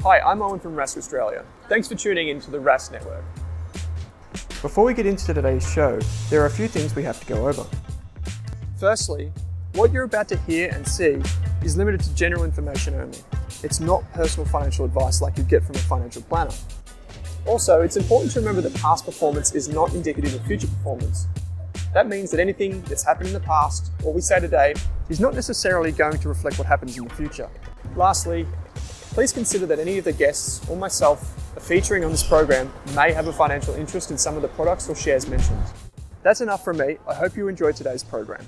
Hi, I'm Owen from Rask Australia. Thanks for tuning in to the Rask Network. Before we get into today's show, there are a few things we have to go over. Firstly, what you're about to hear and see is limited to general information only. It's not personal financial advice like you'd get from a financial planner. Also, it's important to remember that past performance is not indicative of future performance. That means that anything that's happened in the past, or we say today, is not necessarily going to reflect what happens in the future. Lastly, please consider that any of the guests or myself are featuring on this program may have a financial interest in some of the products or shares mentioned. That's enough from me. I hope you enjoyed today's program.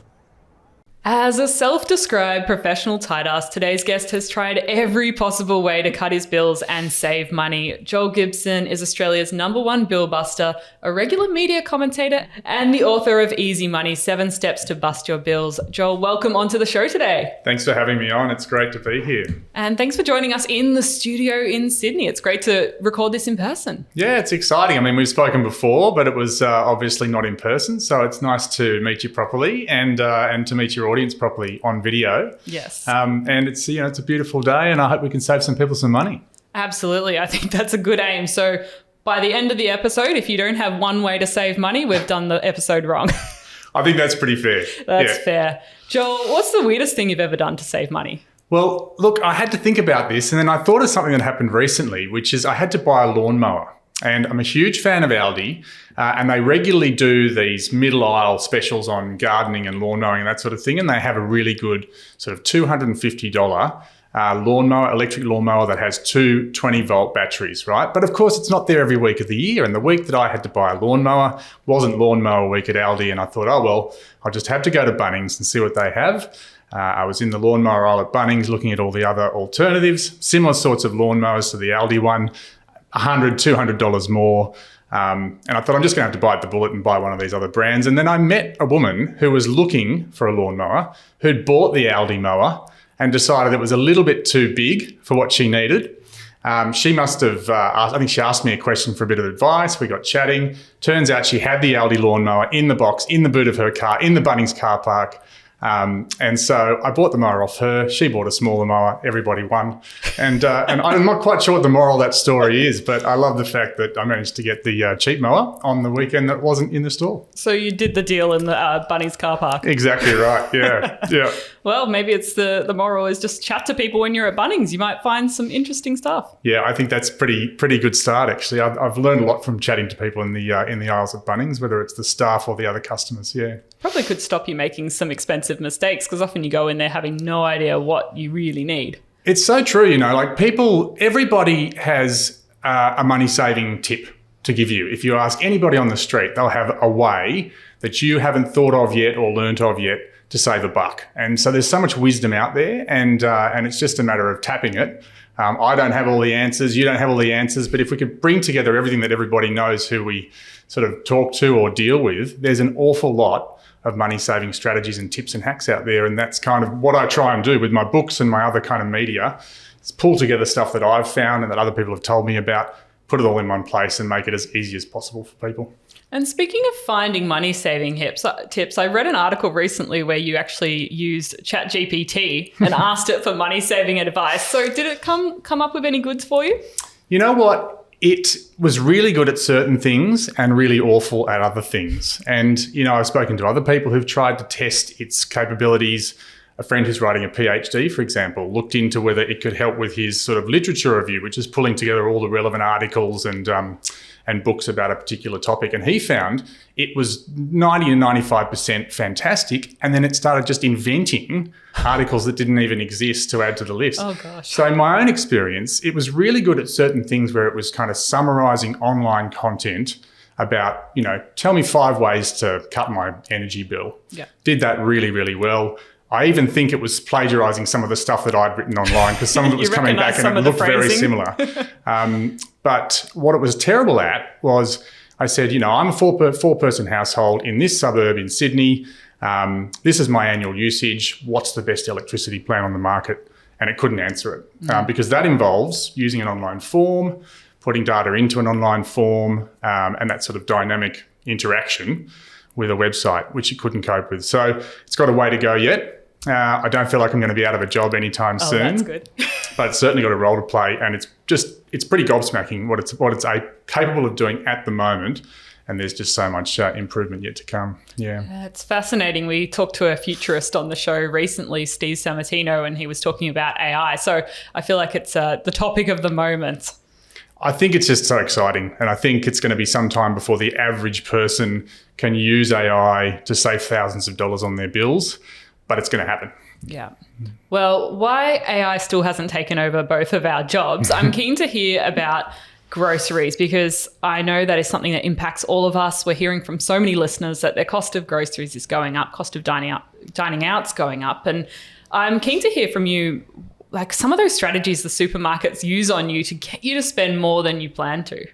As a self-described professional tight-arse, today's guest has tried every possible way to cut his bills and save money. Joel Gibson is Australia's #1 bill buster, a regular media commentator, and the author of Easy Money, 7 Steps to Bust Your Bills. Joel, welcome onto the show today. Thanks for having me on. It's great to be here. And thanks for joining us in the studio in Sydney. It's great to record this in person. Yeah, it's exciting. I mean, we've spoken before, but it was obviously not in person. So it's nice to meet you properly and to meet your audience properly on video. Yes. And it's a beautiful day, and I hope we can save some people some money. Absolutely. I think that's a good aim. So by the end of the episode, if you don't have one way to save money, we've done the episode wrong. I think that's pretty fair. That's fair. Joel, what's the weirdest thing you've ever done to save money? Well, look, I had to think about this, and then I thought of something that happened recently, which is I had to buy a lawnmower. And I'm a huge fan of Aldi, and they regularly do these middle aisle specials on gardening and lawn mowing and that sort of thing. And they have a really good sort of $250 lawnmower, electric lawnmower that has 2 20-volt batteries, right? But of course, it's not there every week of the year. And the week that I had to buy a lawnmower wasn't lawnmower week at Aldi. And I thought, oh, well, I'll just have to go to Bunnings and see what they have. I was in the lawnmower aisle at Bunnings looking at all the other alternatives, similar sorts of lawnmowers to the Aldi one. $100, $200 more. And I thought I'm just going to have to bite the bullet and buy one of these other brands. And then I met a woman who was looking for a lawnmower who'd bought the Aldi mower and decided it was a little bit too big for what she needed. She must have, I think she asked me a question for a bit of advice. We got chatting. Turns out she had the Aldi lawnmower in the box, in the boot of her car, in the Bunnings car park. And so I bought the mower off her. She bought a smaller mower. Everybody won. And I'm not quite sure what the moral of that story is, but I love the fact that I managed to get the cheap mower on the weekend that wasn't in the store. So you did the deal in the Bunnings car park. Exactly right. Yeah. Yeah. Well, maybe it's the moral is just chat to people when you're at Bunnings. You might find some interesting stuff. Yeah, I think that's pretty good start, actually. I've learned a lot from chatting to people in the aisles at Bunnings, whether it's the staff or the other customers. Yeah. Probably could stop you making some expensive mistakes because often you go in there having no idea what you really need. It's so true, like everybody has a money saving tip to give you. If you ask anybody on the street, they'll have a way that you haven't thought of yet or learnt of yet to save a buck. And so there's so much wisdom out there, and it's just a matter of tapping it. I don't have all the answers. You don't have all the answers. But if we could bring together everything that everybody knows who we sort of talk to or deal with, there's an awful lot of money-saving strategies and tips and hacks out there. And that's kind of what I try and do with my books and my other kind of media. Is pull together stuff that I've found and that other people have told me about, put it all in one place and make it as easy as possible for people. And speaking of finding money-saving tips, I read an article recently where you actually used ChatGPT and asked it for money-saving advice. So did it come up with any goods for you? You know what? It was really good at certain things and really awful at other things. And, I've spoken to other people who've tried to test its capabilities. A friend who's writing a PhD, for example, looked into whether it could help with his sort of literature review, which is pulling together all the relevant articles and books about a particular topic. And he found it was 90 to 95% fantastic. And then it started just inventing articles that didn't even exist to add to the list. Oh, gosh. So in my own experience, it was really good at certain things where it was kind of summarizing online content about, tell me 5 ways to cut my energy bill. Yeah. Did that really, really well. I even think it was plagiarizing some of the stuff that I'd written online because some of it was coming back and it looked very similar. But what it was terrible at was I said, I'm a four-person household in this suburb in Sydney. This is my annual usage. What's the best electricity plan on the market? And it couldn't answer it because that involves using an online form, putting data into an online form, and that sort of dynamic interaction with a website, which it couldn't cope with. So it's got a way to go yet. I don't feel like I'm going to be out of a job anytime soon. Oh, that's good. but it's certainly got a role to play, and it's pretty gobsmacking what it's capable of doing at the moment. And there's just so much improvement yet to come. Yeah. It's fascinating. We talked to a futurist on the show recently, Steve Sammartino, and he was talking about AI. So I feel like it's the topic of the moment. I think it's just so exciting. And I think it's going to be some time before the average person can use AI to save thousands of dollars on their bills, but it's going to happen. Yeah. Well, why AI still hasn't taken over both of our jobs, I'm keen to hear about groceries, because I know that is something that impacts all of us. We're hearing from so many listeners that their cost of groceries is going up, cost of dining out's going up. And I'm keen to hear from you, like some of those strategies the supermarkets use on you to get you to spend more than you plan to.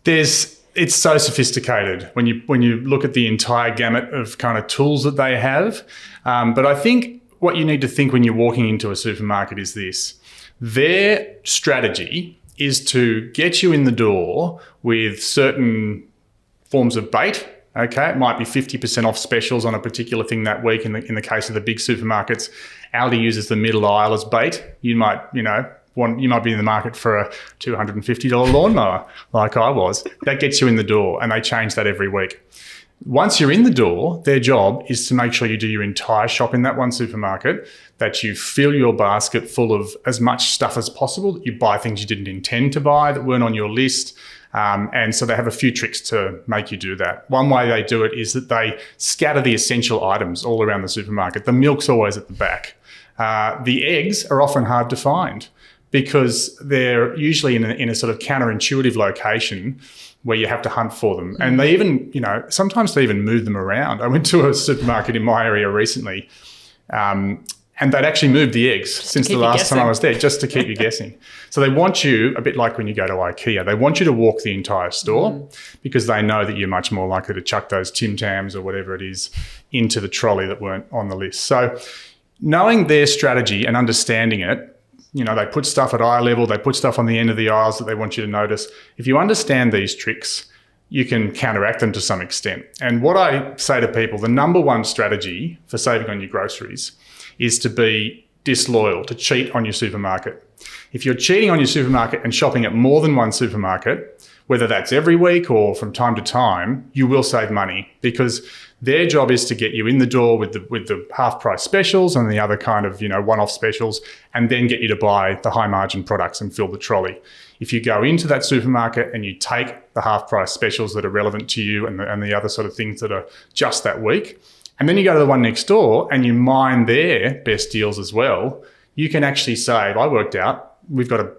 It's so sophisticated when you look at the entire gamut of kind of tools that they have. But I think what you need to think when you're walking into a supermarket is this. Their strategy is to get you in the door with certain forms of bait. Okay, it might be 50% off specials on a particular thing that week. In the case of the big supermarkets, Aldi uses the middle aisle as bait. You might be in the market for a $250 lawnmower, like I was. That gets you in the door, and they change that every week. Once you're in the door, their job is to make sure you do your entire shop in that one supermarket, that you fill your basket full of as much stuff as possible, that you buy things you didn't intend to buy that weren't on your list. And so they have a few tricks to make you do that. One way they do it is that they scatter the essential items all around the supermarket. The milk's always at the back. The eggs are often hard to find because they're usually in a sort of counterintuitive location where you have to hunt for them. And they even, sometimes they even move them around. I went to a supermarket in my area recently, and they'd actually moved the eggs since the last time I was there, just to keep you guessing. So they want you, a bit like when you go to IKEA, they want you to walk the entire store because they know that you're much more likely to chuck those Tim Tams or whatever it is into the trolley that weren't on the list. So knowing their strategy and understanding it, they put stuff at eye level, they put stuff on the end of the aisles that they want you to notice. If you understand these tricks, you can counteract them to some extent. And what I say to people, the number one strategy for saving on your groceries is to be disloyal, to cheat on your supermarket. If you're cheating on your supermarket and shopping at more than one supermarket, whether that's every week or from time to time, you will save money because their job is to get you in the door with the half price specials and the other kind of, one-off specials, and then get you to buy the high margin products and fill the trolley. If you go into that supermarket and you take the half price specials that are relevant to you and the other sort of things that are just that week, and then you go to the one next door and you mine their best deals as well, you can actually save. I worked out, we've got a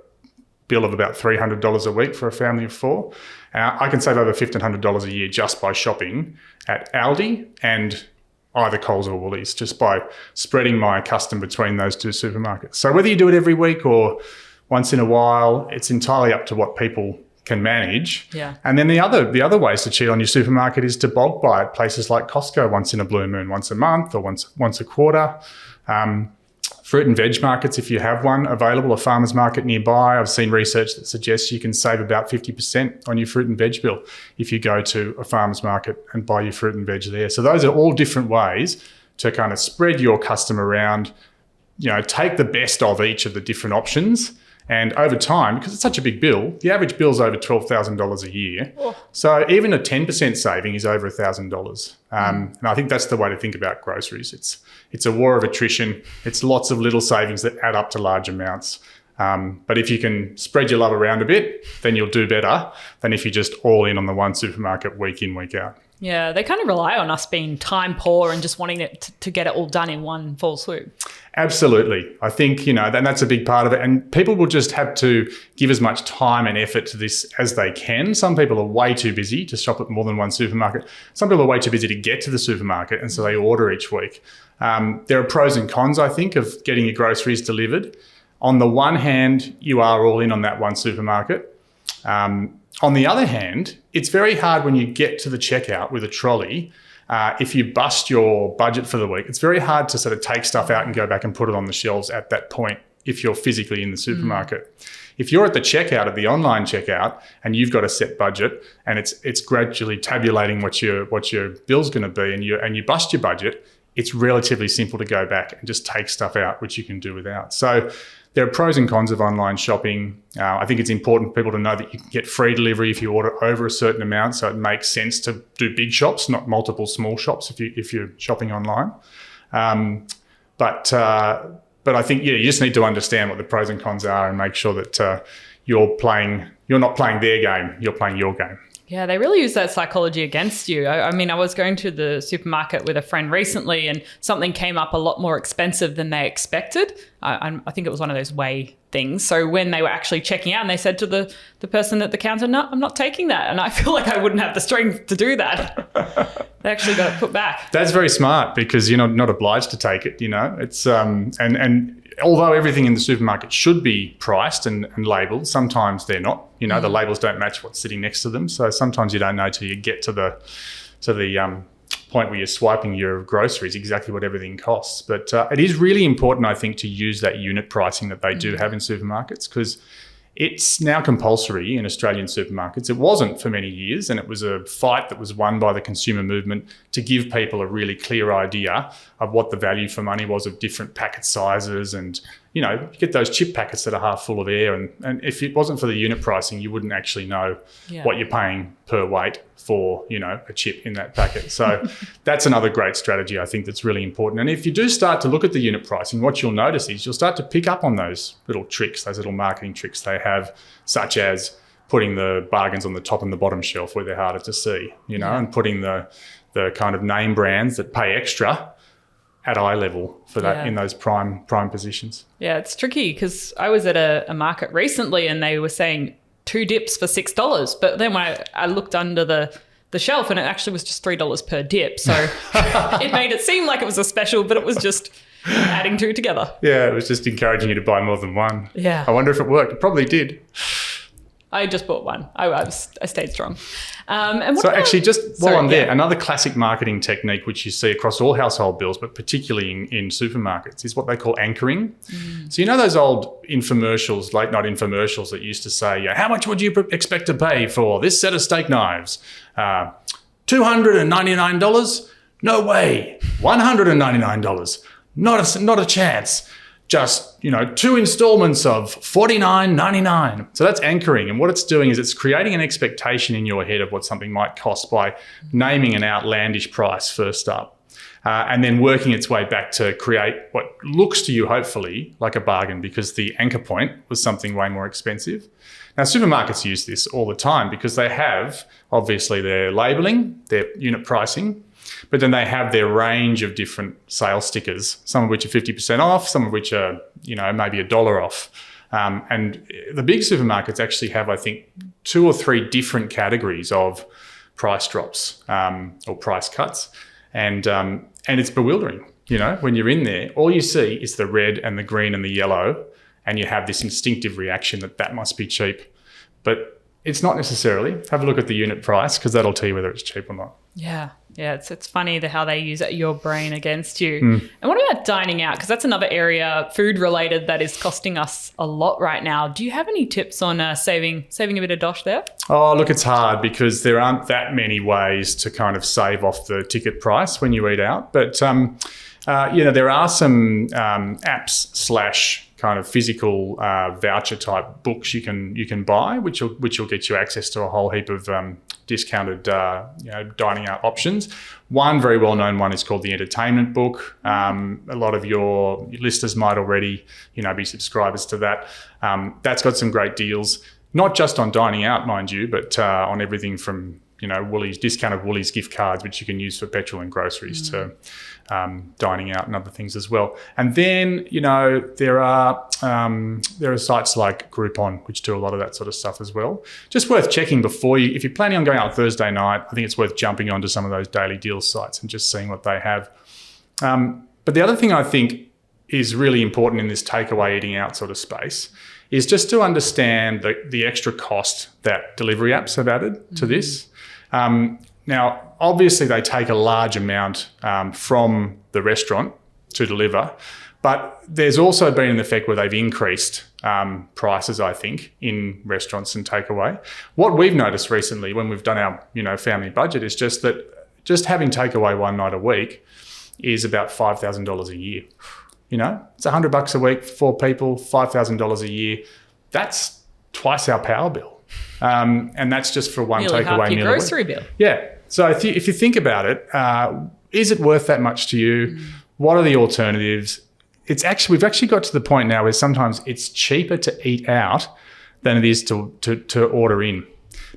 bill of about $300 a week for a family of four. I can save over $1,500 a year just by shopping at Aldi and either Coles or Woolies, just by spreading my custom between those two supermarkets. So whether you do it every week or once in a while, it's entirely up to what people can manage. Yeah. And then the other ways to cheat on your supermarket is to bulk buy at places like Costco once in a blue moon, once a month or once a quarter. Fruit and veg markets, if you have one available, a farmer's market nearby. I've seen research that suggests you can save about 50% on your fruit and veg bill if you go to a farmer's market and buy your fruit and veg there. So those are all different ways to kind of spread your custom around, take the best of each of the different options. And over time, because it's such a big bill, the average bill is over $12,000 a year. Oh. So even a 10% saving is over $1,000. And I think that's the way to think about groceries. It's a war of attrition. It's lots of little savings that add up to large amounts. But if you can spread your love around a bit, then you'll do better than if you're just all in on the one supermarket week in, week out. Yeah, they kind of rely on us being time poor and just wanting it to get it all done in one fall swoop. Absolutely. I think, and that's a big part of it. And people will just have to give as much time and effort to this as they can. Some people are way too busy to shop at more than one supermarket. Some people are way too busy to get to the supermarket, and so they order each week. There are pros and cons, I think, of getting your groceries delivered. On the one hand, you are all in on that one supermarket. On the other hand, it's very hard when you get to the checkout with a trolley. If you bust your budget for the week, it's very hard to sort of take stuff out and go back and put it on the shelves at that point if you're physically in the supermarket. If you're at the checkout, at the online checkout, and you've got a set budget and it's gradually tabulating what your bill's going to be, and you bust your budget, it's relatively simple to go back and just take stuff out, which you can do without. So there are pros and cons of online shopping. I think it's important for people to know that you can get free delivery if you order over a certain amount. So it makes sense to do big shops, not multiple small shops if you're shopping online. But I think, you just need to understand what the pros and cons are and make sure that you're not playing their game, you're playing your game. Yeah, they really use that psychology against you. I mean, I was going to the supermarket with a friend recently and something came up a lot more expensive than they expected. I think it was one of those weigh things. So when they were actually checking out and they said to the person at the counter, no, I'm not taking that. And I feel like I wouldn't have the strength to do that. They actually got it put back. That's very smart because you're not obliged to take it, It's and although everything in the supermarket should be priced and labelled, sometimes they're not. The labels don't match what's sitting next to them. So sometimes you don't know till you get to the point where you're swiping your groceries exactly what everything costs. But it is really important, I think, to use that unit pricing that they do have in supermarkets, because it's now compulsory in Australian supermarkets. It wasn't for many years, and it was a fight that was won by the consumer movement to give people a really clear idea of what the value for money was of different packet sizes. And, you get those chip packets that are half full of air. And if it wasn't for the unit pricing, you wouldn't actually know what you're paying per weight for, a chip in that packet. So that's another great strategy, I think, that's really important. And if you do start to look at the unit pricing, what you'll notice is you'll start to pick up on those little tricks, those little marketing tricks they have, such as putting the bargains on the top and the bottom shelf where they're harder to see, and putting the kind of name brands that pay extra at eye level for that in those prime positions. Yeah, it's tricky because I was at a market recently and they were saying 2 dips for $6. But then when I looked under the shelf and it actually was just $3 per dip. So it made it seem like it was a special, but it was just adding 2 together. Yeah, it was just encouraging you to buy more than one. Yeah. I wonder if it worked. It probably did. I just bought one. I stayed strong. And so actually, just while I'm there, another classic marketing technique which you see across all household bills, but particularly in supermarkets, is what they call anchoring. So those old infomercials, late night infomercials that used to say, how much would you expect to pay for this set of steak knives? $299? No way. $199? Not a chance. Just, 2 installments of $49.99. So that's anchoring. And what it's doing is it's creating an expectation in your head of what something might cost by naming an outlandish price first up. And then working its way back to create what looks to you, hopefully, like a bargain, because the anchor point was something way more expensive. Now, supermarkets use this all the time because they have, obviously, their labelling, their unit pricing, but then they have their range of different sales stickers, some of which are 50% off, some of which are, maybe $1 off. And the big supermarkets actually have, I think, 2 or 3 different categories of price drops or price cuts. And it's bewildering, when you're in there, all you see is the red and the green and the yellow, and you have this instinctive reaction that must be cheap. But it's not necessarily. Have a look at the unit price because that'll tell you whether it's cheap or not. Yeah, it's funny how they use your brain against you. And what about dining out? Because that's another area, food related, that is costing us a lot right now. Do you have any tips on saving a bit of dosh there? Oh, look, it's hard because there aren't that many ways to kind of save off the ticket price when you eat out. But there are some apps / kind of physical voucher type books you can buy, which will get you access to a whole heap of discounted dining out options. One very well known one is called the Entertainment Book. A lot of your listeners might already be subscribers to that. That's got some great deals, not just on dining out, mind you, but on everything from Woolies, discounted Woolies gift cards, which you can use for petrol and groceries, to dining out and other things as well. And then, there are sites like Groupon, which do a lot of that sort of stuff as well. Just worth checking if you're planning on going out Thursday night, I think it's worth jumping onto some of those daily deals sites and just seeing what they have. But the other thing I think is really important in this takeaway eating out sort of space is just to understand the extra cost that delivery apps have added to this. Now, obviously, they take a large amount from the restaurant to deliver, but there's also been an effect where they've increased prices, I think, in restaurants and takeaway. What we've noticed recently when we've done our family budget is just having takeaway one night a week is about $5,000 a year. You know, it's $100 a week for 4 people, $5,000 a year. That's twice our power bill. And that's just for one Nearly takeaway half your meal. grocery bill. Yeah. So if you think about it, is it worth that much to you? What are the alternatives? We've actually got to the point now where sometimes it's cheaper to eat out than it is to order in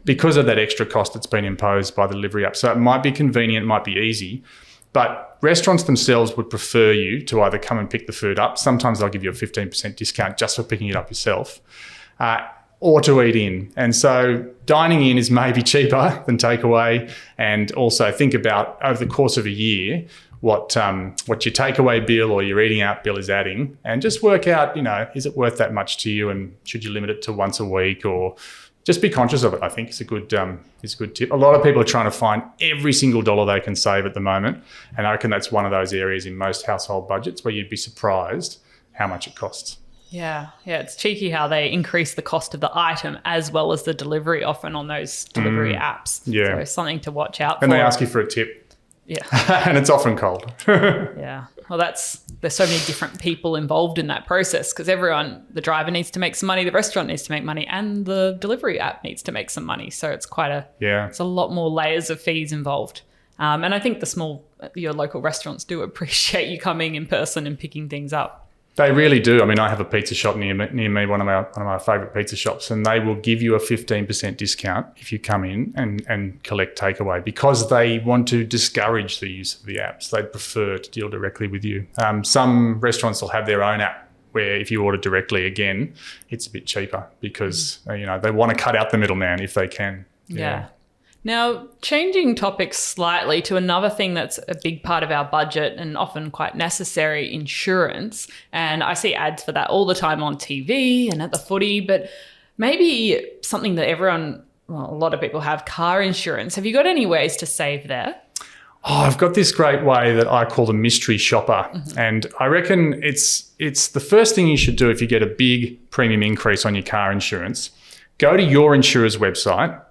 because of that extra cost that's been imposed by the delivery app. So it might be convenient, it might be easy, but restaurants themselves would prefer you to either come and pick the food up. Sometimes they'll give you a 15% discount just for picking it up yourself, or to eat in. And so dining in is maybe cheaper than takeaway. And also think about over the course of a year, what your takeaway bill or your eating out bill is adding, and just work out, is it worth that much to you, and should you limit it to once a week, or just be conscious of it. I think it's a good tip. A lot of people are trying to find every single dollar they can save at the moment, and I reckon that's one of those areas in most household budgets where you'd be surprised how much it costs. Yeah, it's cheeky how they increase the cost of the item as well as the delivery often on those delivery apps. Yeah. So something to watch out for. And they ask you for a tip. Yeah. And it's often cold. Yeah. Well, there's so many different people involved in that process because the driver needs to make some money, the restaurant needs to make money, and the delivery app needs to make some money. So it's it's a lot more layers of fees involved. And I think your local restaurants do appreciate you coming in person and picking things up. They really do. I mean, I have a pizza shop near me, one of my favourite pizza shops, and they will give you a 15% discount if you come in and collect takeaway because they want to discourage the use of the apps. They'd prefer to deal directly with you. Some restaurants will have their own app where if you order directly, again, it's a bit cheaper because they want to cut out the middleman if they can. Yeah. Now, changing topics slightly to another thing that's a big part of our budget and often quite necessary, insurance. And I see ads for that all the time on TV and at the footy, but maybe something that a lot of people have, car insurance. Have you got any ways to save there? Oh, I've got this great way that I call the mystery shopper. Mm-hmm. And I reckon it's the first thing you should do if you get a big premium increase on your car insurance. Go to your insurer's website.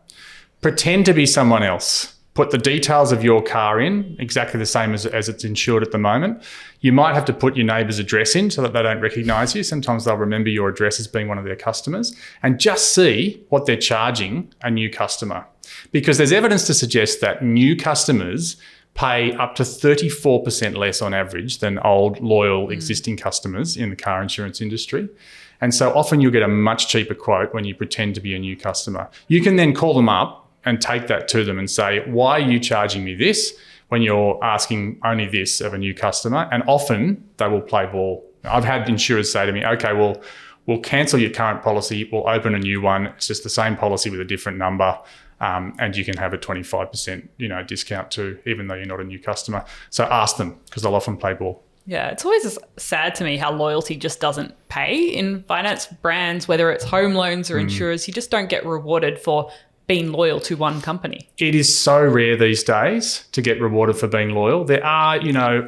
Pretend to be someone else. Put the details of your car in, exactly the same as it's insured at the moment. You might have to put your neighbour's address in so that they don't recognise you. Sometimes they'll remember your address as being one of their customers, and just see what they're charging a new customer. Because there's evidence to suggest that new customers pay up to 34% less on average than old, loyal, existing customers in the car insurance industry. And so often you'll get a much cheaper quote when you pretend to be a new customer. You can then call them up and take that to them and say, why are you charging me this when you're asking only this of a new customer? And often they will play ball. I've had insurers say to me, okay, well, we'll cancel your current policy, we'll open a new one. It's just the same policy with a different number. And you can have a 25% discount too, even though you're not a new customer. So ask them because they'll often play ball. Yeah, it's always sad to me how loyalty just doesn't pay in finance brands, whether it's home loans or insurers. You just don't get rewarded for being loyal to one company. It is so rare these days to get rewarded for being loyal. There are,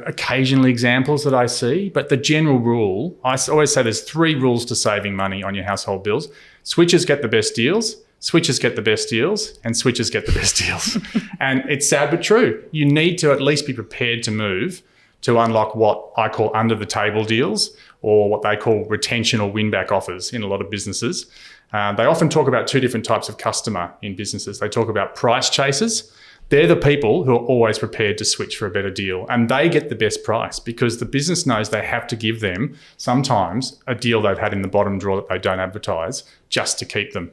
occasionally examples that I see, but the general rule, I always say there's 3 rules to saving money on your household bills. Switchers get the best deals, switchers get the best deals, and switchers get the best deals. And it's sad but true. You need to at least be prepared to move to unlock what I call under-the-table deals, or what they call retention or win-back offers in a lot of businesses. They often talk about 2 different types of customer in businesses. They talk about price chasers. They're the people who are always prepared to switch for a better deal, and they get the best price because the business knows they have to give them sometimes a deal they've had in the bottom drawer that they don't advertise just to keep them.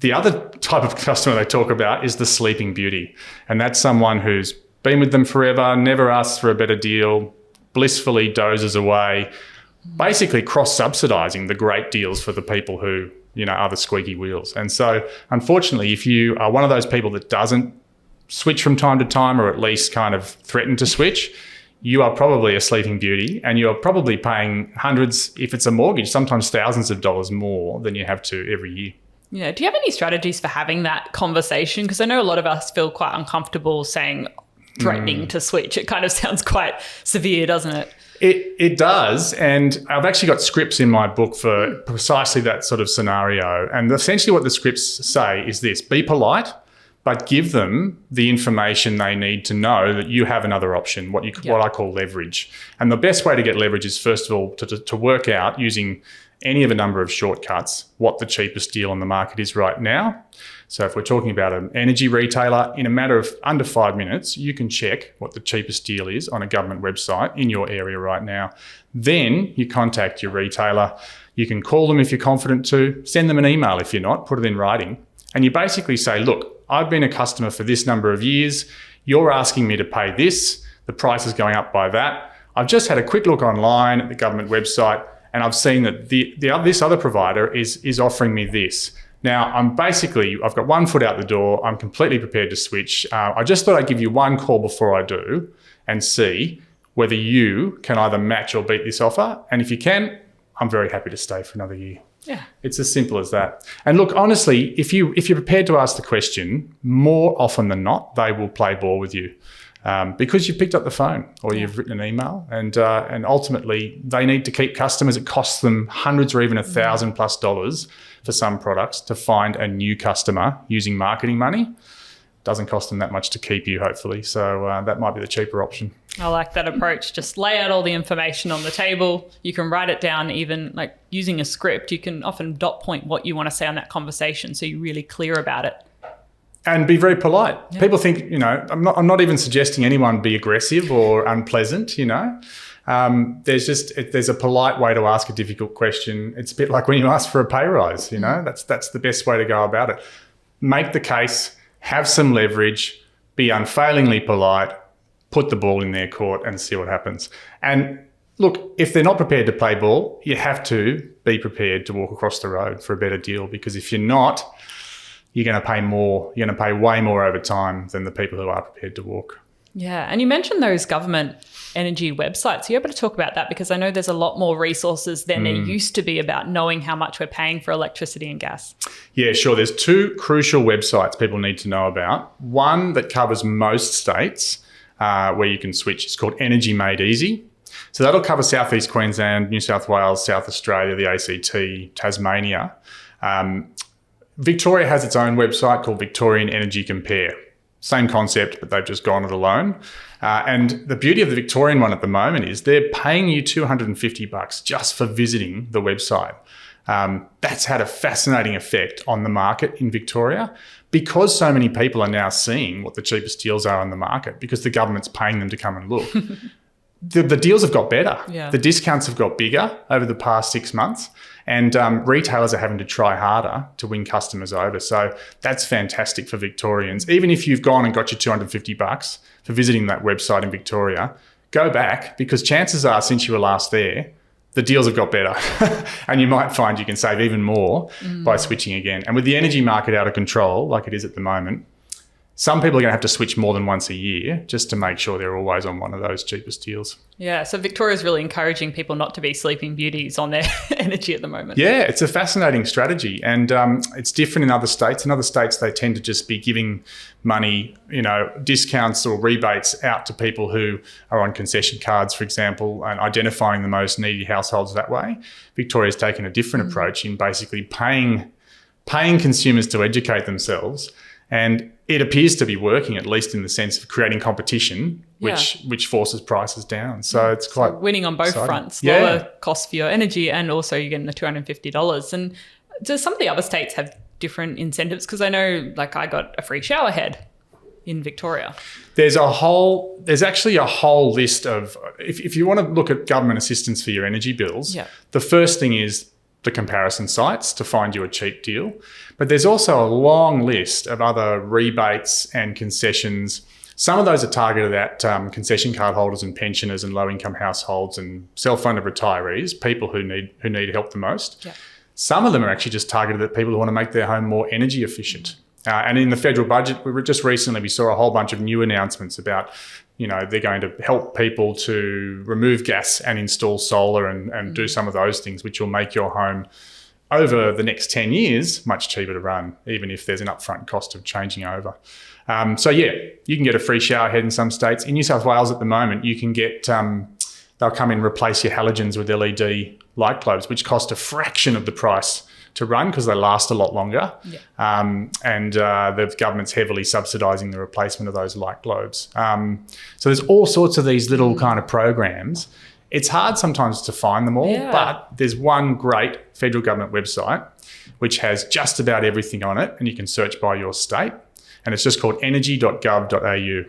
The other type of customer they talk about is the sleeping beauty, and that's someone who's been with them forever, never asks for a better deal, blissfully dozes away, basically cross-subsidising the great deals for the people who are the squeaky wheels. And so, unfortunately, if you are one of those people that doesn't switch from time to time, or at least kind of threaten to switch, you are probably a sleeping beauty, and you are probably paying hundreds, if it's a mortgage, sometimes thousands of dollars more than you have to every year. Yeah. Do you have any strategies for having that conversation? Because I know a lot of us feel quite uncomfortable threatening to switch. It kind of sounds quite severe, doesn't it? It does, and I've actually got scripts in my book for precisely that sort of scenario. And essentially what the scripts say is this: be polite, but give them the information they need to know that you have another option, what I call leverage. And the best way to get leverage is, first of all, to work out, using any of a number of shortcuts, what the cheapest deal on the market is right now. So if we're talking about an energy retailer, in a matter of under 5 minutes, you can check what the cheapest deal is on a government website in your area right now. Then you contact your retailer. You can call them if you're confident to, send them an email if you're not, put it in writing. And you basically say, look, I've been a customer for this number of years. You're asking me to pay this. The price is going up by that. I've just had a quick look online at the government website, and I've seen that this other provider is offering me this. Now, I've got 1 foot out the door. I'm completely prepared to switch. I just thought I'd give you one call before I do and see whether you can either match or beat this offer. And if you can, I'm very happy to stay for another year. Yeah. It's as simple as that. And look, honestly, if you're prepared to ask the question, more often than not, they will play ball with you. Because you've picked up the phone or you've written an email, and ultimately they need to keep customers. It costs them hundreds or even $1,000+ for some products to find a new customer using marketing money. Doesn't cost them that much to keep you, hopefully. So that might be the cheaper option. I like that approach. Just lay out all the information on the table. You can write it down, even like using a script. You can often dot point what you want to say on that conversation, so you're really clear about it. And be very polite. Yeah. People think, I'm not even suggesting anyone be aggressive or unpleasant, There's a polite way to ask a difficult question. It's a bit like when you ask for a pay rise, That's the best way to go about it. Make the case, have some leverage, be unfailingly polite, put the ball in their court and see what happens. And look, if they're not prepared to play ball, you have to be prepared to walk across the road for a better deal, because if you're not, you're going to pay more. You're going to pay way more over time than the people who are prepared to walk. Yeah. And you mentioned those government energy websites. Are you able to talk about that? Because I know there's a lot more resources than there used to be about knowing how much we're paying for electricity and gas. Yeah, sure. There's 2 crucial websites people need to know about. One that covers most states where you can switch. It's called Energy Made Easy. So that'll cover South East Queensland, New South Wales, South Australia, the ACT, Tasmania. Victoria has its own website called Victorian Energy Compare. Same concept, but they've just gone it alone. And the beauty of the Victorian one at the moment is they're paying you $250 just for visiting the website. That's had a fascinating effect on the market in Victoria, because so many people are now seeing what the cheapest deals are on the market, because the government's paying them to come and look. The deals have got better. Yeah. The discounts have got bigger over the past 6 months. And retailers are having to try harder to win customers over. So that's fantastic for Victorians. Even if you've gone and got your $250 for visiting that website in Victoria, go back, because chances are, since you were last there, the deals have got better. And you might find you can save even more by switching again. And with the energy market out of control, like it is at the moment, some people are going to have to switch more than once a year just to make sure they're always on one of those cheapest deals. Yeah, so Victoria's really encouraging people not to be sleeping beauties on their energy at the moment. Yeah, it's a fascinating strategy, and it's different in other states. In other states, they tend to just be giving money, discounts or rebates out to people who are on concession cards, for example, and identifying the most needy households that way. Victoria's taken a different approach in basically paying consumers to educate themselves. And it appears to be working, at least in the sense of creating competition, which forces prices down. So it's quite winning on both exciting. fronts. Lower cost for your energy, and also you're getting the $250. And do some of the other states have different incentives? Because I know, like, I got a free shower head in Victoria. There's actually a whole list of, if you want to look at government assistance for your energy bills, the first thing is the comparison sites to find you a cheap deal. But there's also a long list of other rebates and concessions. Some of those are targeted at concession card holders and pensioners and low-income households and self-funded retirees, people who need help the most. Yeah. Some of them are actually just targeted at people who want to make their home more energy efficient. And in the federal budget, we saw a whole bunch of new announcements about, they're going to help people to remove gas and install solar and do some of those things, which will make your home, over the next 10 years, much cheaper to run, even if there's an upfront cost of changing over. You can get a free shower head in some states. In New South Wales at the moment, you can get, they'll come in and replace your halogens with LED light globes, which cost a fraction of the price to run because they last a lot longer. Yeah. And the government's heavily subsidising the replacement of those light globes. So there's all sorts of these little kind of programs. It's hard sometimes to find them all, but there's one great federal government website which has just about everything on it, and you can search by your state, and it's just called energy.gov.au.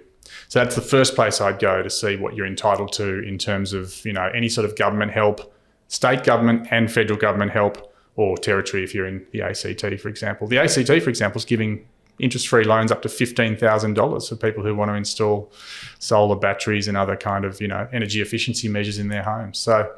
So that's the first place I'd go to see what you're entitled to in terms of, any sort of government help, state government and federal government help, or territory if you're in the ACT, for example. The ACT, for example, is giving interest-free loans up to $15,000 for people who want to install solar batteries and other kind of, energy efficiency measures in their homes. So,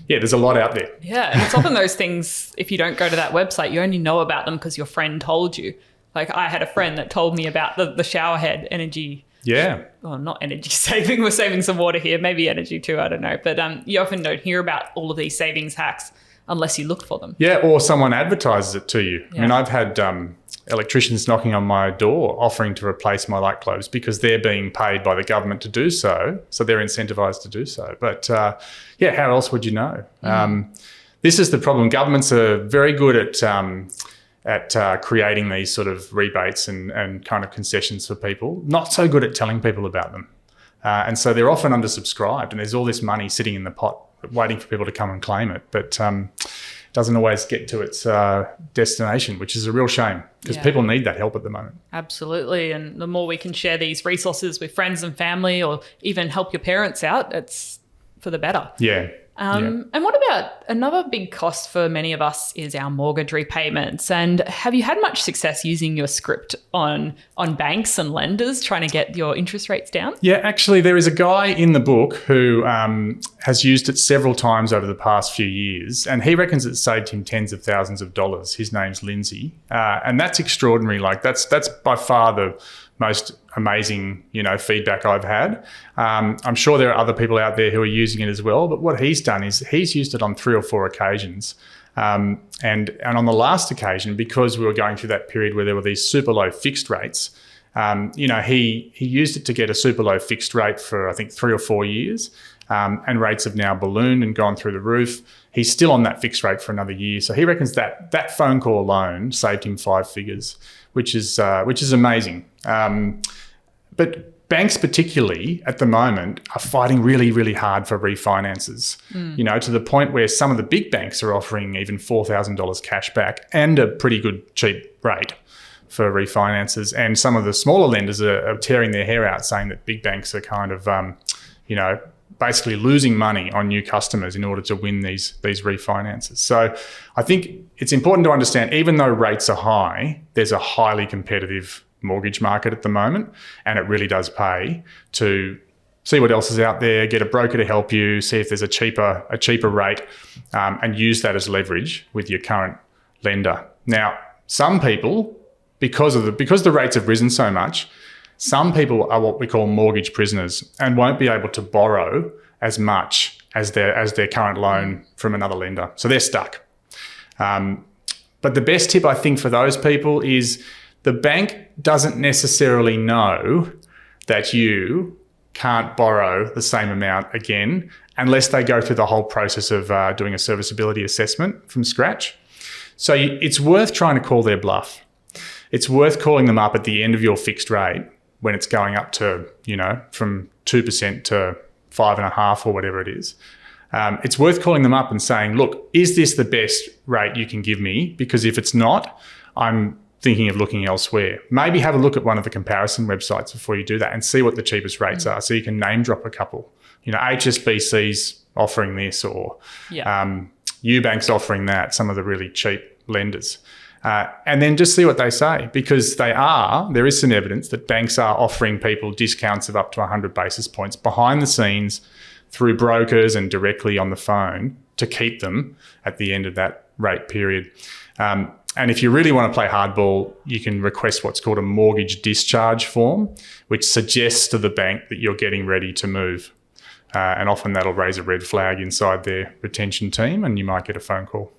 there's a lot out there. Yeah, and it's often those things, if you don't go to that website, you only know about them because your friend told you. Like I had a friend that told me about the shower head energy. Yeah. Oh, not energy saving. We're saving some water here. Maybe energy too. I don't know. But you often don't hear about all of these savings hacks unless you look for them. Yeah, or someone advertises it to you. Yeah. I mean, I've had electricians knocking on my door offering to replace my light globes because they're being paid by the government to do so. So they're incentivised to do so. But how else would you know? This is the problem. Governments are very good at creating these sort of rebates and kind of concessions for people, not so good at telling people about them. And so they're often undersubscribed, and there's all this money sitting in the pot waiting for people to come and claim it, but doesn't always get to its destination, which is a real shame because people need that help at the moment. Absolutely. And the more we can share these resources with friends and family, or even help your parents out, it's for the better. Yeah. And what about another big cost for many of us is our mortgage repayments. And have you had much success using your script on banks and lenders trying to get your interest rates down? Yeah, actually, there is a guy in the book who has used it several times over the past few years, and he reckons it saved him tens of thousands of dollars. His name's Lindsay, and that's extraordinary. Like that's by far the most amazing, feedback I've had. I'm sure there are other people out there who are using it as well, but what he's done is he's used it on 3 or 4 occasions. And on the last occasion, because we were going through that period where there were these super low fixed rates, he used it to get a super low fixed rate for, I think, 3 or 4 years. And rates have now ballooned and gone through the roof. He's still on that fixed rate for another year. So he reckons that phone call alone saved him 5 figures, which is amazing. But banks particularly at the moment are fighting really, really hard for refinances, to the point where some of the big banks are offering even $4,000 cash back and a pretty good cheap rate for refinances. And some of the smaller lenders are tearing their hair out saying that big banks are kind of, basically losing money on new customers in order to win these refinances. So I think it's important to understand, even though rates are high, there's a highly competitive mortgage market at the moment, and it really does pay to see what else is out there, get a broker to help you, see if there's a cheaper rate, and use that as leverage with your current lender. Now, some people, because the rates have risen so much, some people are what we call mortgage prisoners and won't be able to borrow as much as their current loan from another lender. So they're stuck. But the best tip, I think, for those people is the bank doesn't necessarily know that you can't borrow the same amount again unless they go through the whole process of doing a serviceability assessment from scratch. So it's worth trying to call their bluff. It's worth calling them up at the end of your fixed rate when it's going up to, from 2% to 5.5% or whatever it is. It's worth calling them up and saying, look, is this the best rate you can give me? Because if it's not, I'm thinking of looking elsewhere. Maybe have a look at one of the comparison websites before you do that and see what the cheapest rates are, so you can name drop a couple. HSBC's offering this, or Ubank's offering that, some of the really cheap lenders. And then just see what they say, because there is some evidence that banks are offering people discounts of up to 100 basis points behind the scenes through brokers and directly on the phone to keep them at the end of that rate period. And if you really want to play hardball, you can request what's called a mortgage discharge form, which suggests to the bank that you're getting ready to move. And often that'll raise a red flag inside their retention team, and you might get a phone call.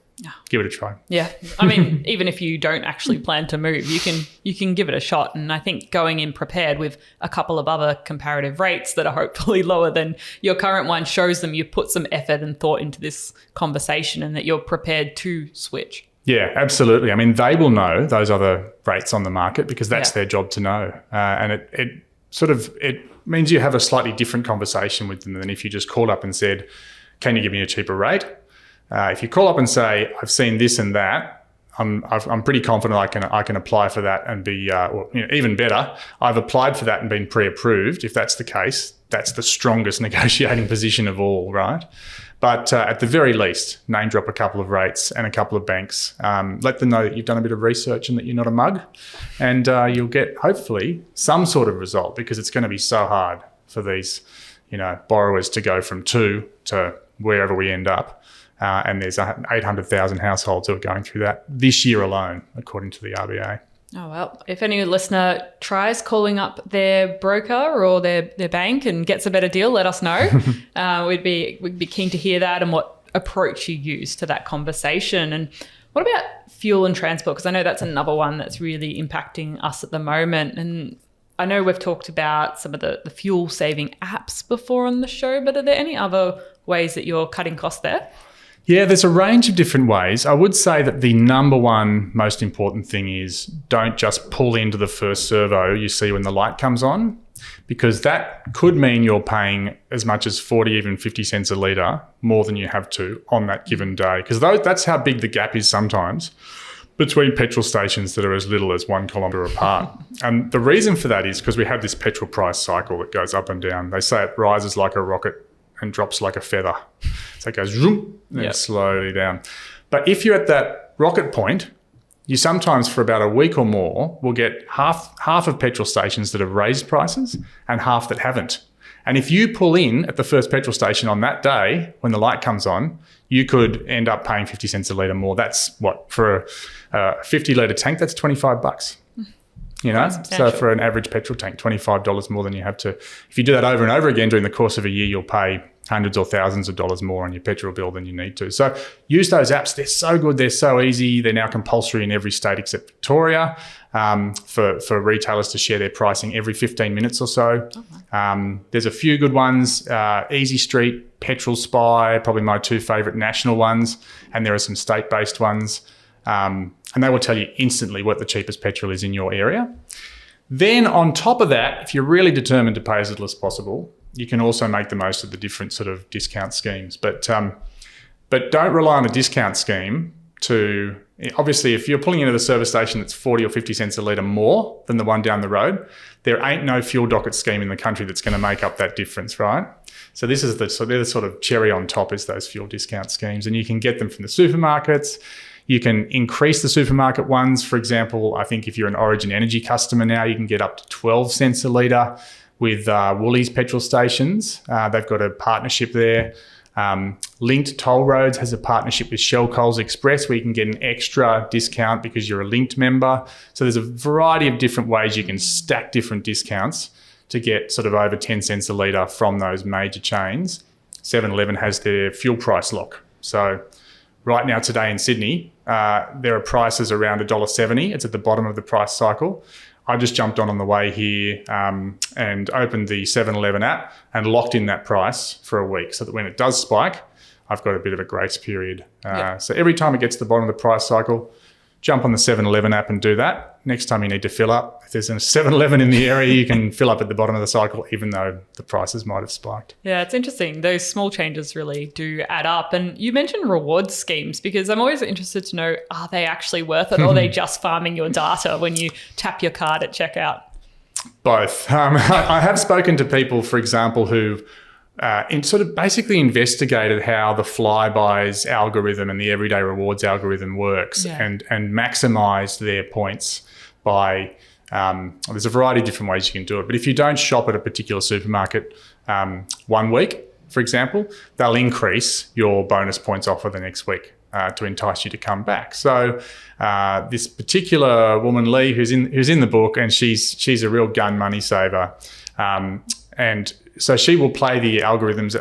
Give it a try. Yeah. I mean, even if you don't actually plan to move, you can give it a shot. And I think going in prepared with a couple of other comparative rates that are hopefully lower than your current one shows them you put some effort and thought into this conversation and that you're prepared to switch. Yeah, absolutely. I mean, they will know those other rates on the market because that's their job to know. And it means you have a slightly different conversation with them than if you just called up and said, can you give me a cheaper rate? If you call up and say, I've seen this and that, I'm pretty confident I can apply for that and be, even better, I've applied for that and been pre-approved. If that's the case, that's the strongest negotiating position of all, right? But at the very least, name drop a couple of rates and a couple of banks. Let them know that you've done a bit of research and that you're not a mug, and you'll get hopefully some sort of result, because it's going to be so hard for these, borrowers to go from 2 to wherever we end up. And there's 800,000 households who are going through that this year alone, according to the RBA. Oh, well, if any listener tries calling up their broker or their bank and gets a better deal, let us know. We'd be keen to hear that and what approach you use to that conversation. And what about fuel and transport? Because I know that's another one that's really impacting us at the moment. And I know we've talked about some of the fuel saving apps before on the show, but are there any other ways that you're cutting costs there? Yeah, there's a range of different ways. I would say that the number one most important thing is don't just pull into the first servo you see when the light comes on, because that could mean you're paying as much as 40, even 50 cents a litre more than you have to on that given day. Because that's how big the gap is sometimes between petrol stations that are as little as 1 kilometre apart. And the reason for that is because we have this petrol price cycle that goes up and down. They say it rises like a rocket and drops like a feather. So it goes zoom, then slowly down. But if you're at that rocket point, you sometimes for about a week or more will get half of petrol stations that have raised prices and half that haven't. And if you pull in at the first petrol station on that day when the light comes on, you could end up paying 50 cents a litre more. That's what, for a 50 litre tank, that's $25. So for an average petrol tank, $25 more than you have to. If you do that over and over again during the course of a year, you'll pay hundreds or thousands of dollars more on your petrol bill than you need to. So use those apps. They're so good. They're so easy. They're now compulsory in every state except Victoria for retailers to share their pricing every 15 minutes or so. There's a few good ones. Easy Street, Petrol Spy, probably my two favourite national ones. And there are some state-based ones. And they will tell you instantly what the cheapest petrol is in your area. Then on top of that, if you're really determined to pay as little as possible, you can also make the most of the different sort of discount schemes. But don't rely on a discount scheme to, obviously, if you're pulling into the service station that's 40 or 50 cents a litre more than the one down the road, there ain't no fuel docket scheme in the country that's going to make up that difference, right? So they're the sort of cherry on top is those fuel discount schemes. And you can get them from the supermarkets. You can increase the supermarket ones. For example, I think if you're an Origin Energy customer now, you can get up to 12 cents a litre with Woolies petrol stations. They've got a partnership there. Linked Toll Roads has a partnership with Shell Coles Express where you can get an extra discount because you're a linked member. So there's a variety of different ways you can stack different discounts to get sort of over 10 cents a litre from those major chains. 7-Eleven has their fuel price lock. So right now today in Sydney, there are prices around $1.70. It's at the bottom of the price cycle. I just jumped on the way here and opened the 7-Eleven app and locked in that price for a week so that when it does spike, I've got a bit of a grace period. So every time it gets to the bottom of the price cycle, jump on the 7-Eleven app and do that. Next time you need to fill up, if there's a 7-Eleven in the area, you can fill up at the bottom of the cycle, even though the prices might have spiked. Yeah, it's interesting. Those small changes really do add up. And you mentioned reward schemes because I'm always interested to know, are they actually worth it or are they just farming your data when you tap your card at checkout? Both. I have spoken to people, for example, who sort of basically investigated how the Flybuys algorithm and the Everyday Rewards algorithm works and maximised their points by, there's a variety of different ways you can do it. But if you don't shop at a particular supermarket 1 week, for example, they'll increase your bonus points offer the next week to entice you to come back. So this particular woman, Lee, who's in the book, and she's a real gun money saver. And so she will play the algorithms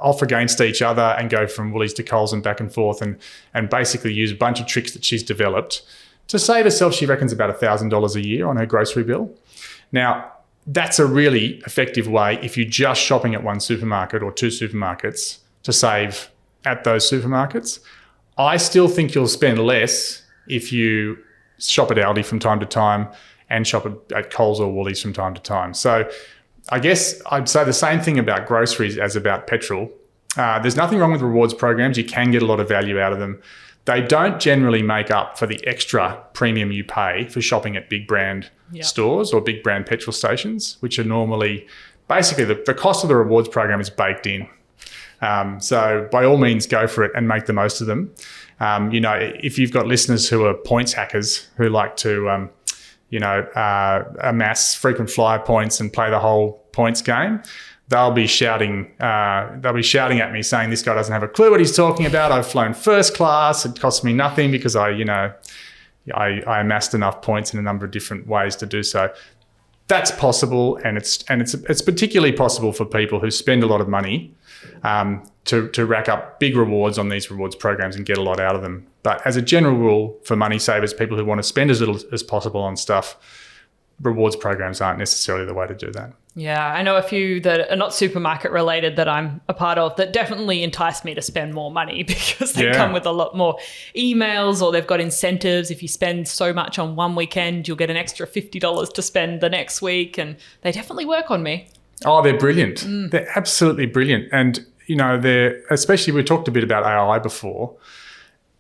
off against each other and go from Woolies to Coles and back and forth and basically use a bunch of tricks that she's developed to save herself, she reckons, about $1,000 a year on her grocery bill. Now, that's a really effective way if you're just shopping at one supermarket or two supermarkets to save at those supermarkets. I still think you'll spend less if you shop at Aldi from time to time and shop at Coles or Woolies from time to time. So I guess I'd say the same thing about groceries as about petrol. There's nothing wrong with rewards programs. You can get a lot of value out of them. They don't generally make up for the extra premium you pay for shopping at big brand stores or big brand petrol stations, which are normally basically the cost of the rewards program is baked in. So by all means, go for it and make the most of them. If you've got listeners who are points hackers who like to, amass frequent flyer points and play the whole points game, they'll be shouting at me saying this guy doesn't have a clue what he's talking about. I've flown first class. It costs me nothing because I amassed enough points in a number of different ways to do so. That's possible, and it's particularly possible for people who spend a lot of money to rack up big rewards on these rewards programs and get a lot out of them. But as a general rule, for money savers, people who want to spend as little as possible on stuff, rewards programs aren't necessarily the way to do that. Yeah, I know a few that are not supermarket related that I'm a part of that definitely entice me to spend more money because they come with a lot more emails, or they've got incentives. If you spend so much on one weekend, you'll get an extra $50 to spend the next week, and they definitely work on me. Oh, they're brilliant. They're absolutely brilliant. And, especially we talked a bit about AI before.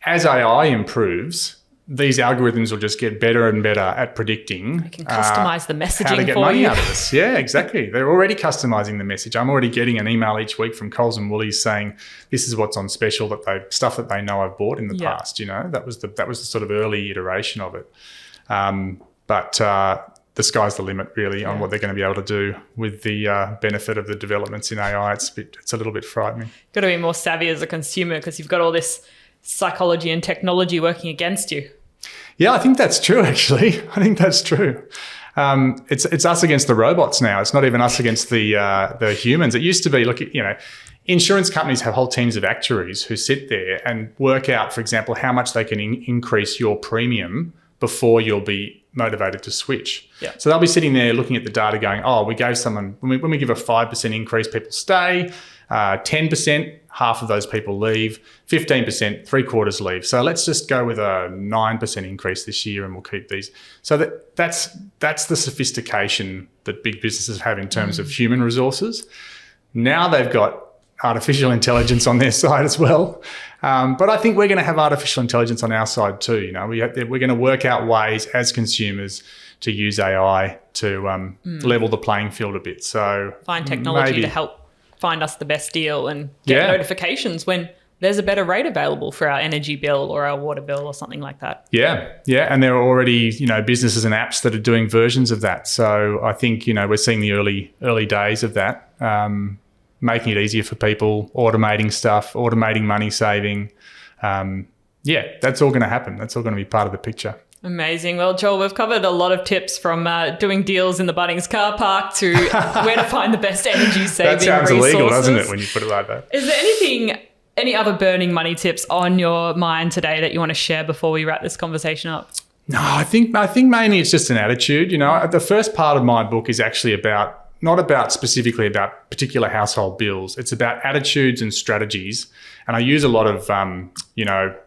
As AI improves, these algorithms will just get better and better at predicting. They can customize the messaging how to get for money you. out of this. Yeah, exactly. They're already customizing the message. I'm already getting an email each week from Coles and Woolies saying this is what's on special, stuff that they know I've bought in the past. That was the sort of early iteration of it. But the sky's the limit really on what they're going to be able to do with the benefit of the developments in AI. It's a little bit frightening. Got to be more savvy as a consumer because you've got all this psychology and technology working against you. Yeah, I think that's true, actually. I think that's true. It's us against the robots now. It's not even us against the humans. It used to be, insurance companies have whole teams of actuaries who sit there and work out, for example, how much they can increase your premium before you'll be motivated to switch. Yeah. So they'll be sitting there looking at the data going, we gave someone, when we give a 5% increase, people stay, 10%, half of those people leave, 15%, 3/4 leave. So let's just go with a 9% increase this year and we'll keep these. So that's the sophistication that big businesses have in terms of human resources. Now they've got artificial intelligence on their side as well. But I think we're going to have artificial intelligence on our side too. We're going to work out ways as consumers to use AI to level the playing field a bit. So find technology to help find us the best deal and get notifications when there's a better rate available for our energy bill or our water bill or something like that. Yeah. And there are already, businesses and apps that are doing versions of that. So I think, we're seeing the early days of that, making it easier for people, automating stuff, automating money saving. That's all going to happen. That's all going to be part of the picture. Amazing. Well, Joel, we've covered a lot of tips from doing deals in the Bunnings car park to where to find the best energy saving resources. That sounds illegal, doesn't it, when you put it like that? Is there any other burning money tips on your mind today that you want to share before we wrap this conversation up? No, I think mainly it's just an attitude. The first part of my book is actually not specifically about particular household bills. It's about attitudes and strategies. And I use a lot of,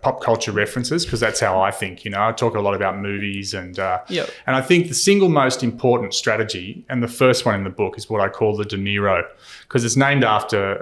pop culture references because that's how I think. I talk a lot about movies and I think the single most important strategy, and the first one in the book, is what I call the De Niro, because it's named after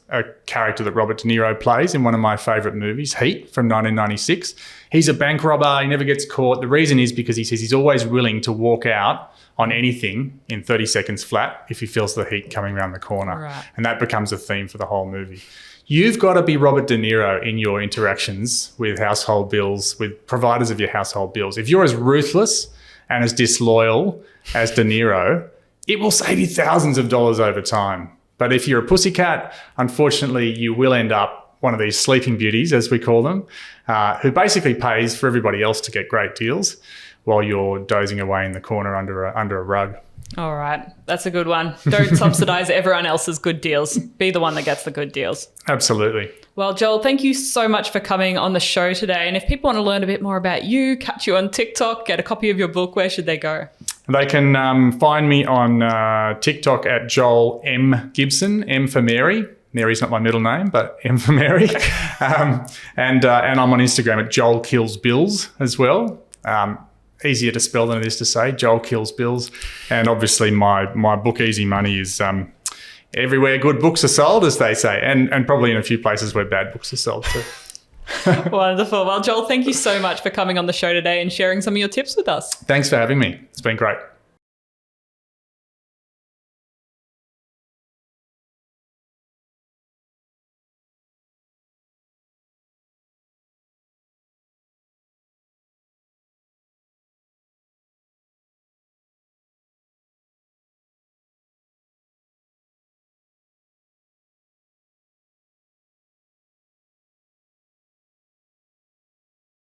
a character that Robert De Niro plays in one of my favourite movies, Heat, from 1996. He's a bank robber. He never gets caught. The reason is because he says he's always willing to walk out on anything in 30 seconds flat if he feels the heat coming around the corner. Right. And that becomes a theme for the whole movie. You've got to be Robert De Niro in your interactions with household bills, with providers of your household bills. If you're as ruthless and as disloyal as De Niro, it will save you thousands of dollars over time. But if you're a pussycat, unfortunately, you will end up one of these sleeping beauties, as we call them, who basically pays for everybody else to get great deals while you're dozing away in the corner under a rug. All right. That's a good one. Don't subsidize everyone else's good deals. Be the one that gets the good deals. Absolutely. Well, Joel, thank you so much for coming on the show today. And if people want to learn a bit more about you, catch you on TikTok, get a copy of your book, where should they go? They can find me on TikTok at Joel M. Gibson, M for Mary, Mary's not my middle name, but M for Mary. And I'm on Instagram at Joel Kills Bills as well. Easier to spell than it is to say, Joel Kills Bills. And obviously my book Easy Money is everywhere good books are sold, as they say, and probably in a few places where bad books are sold too. Wonderful. Well, Joel, thank you so much for coming on the show today and sharing some of your tips with us. Thanks for having me. It's been great.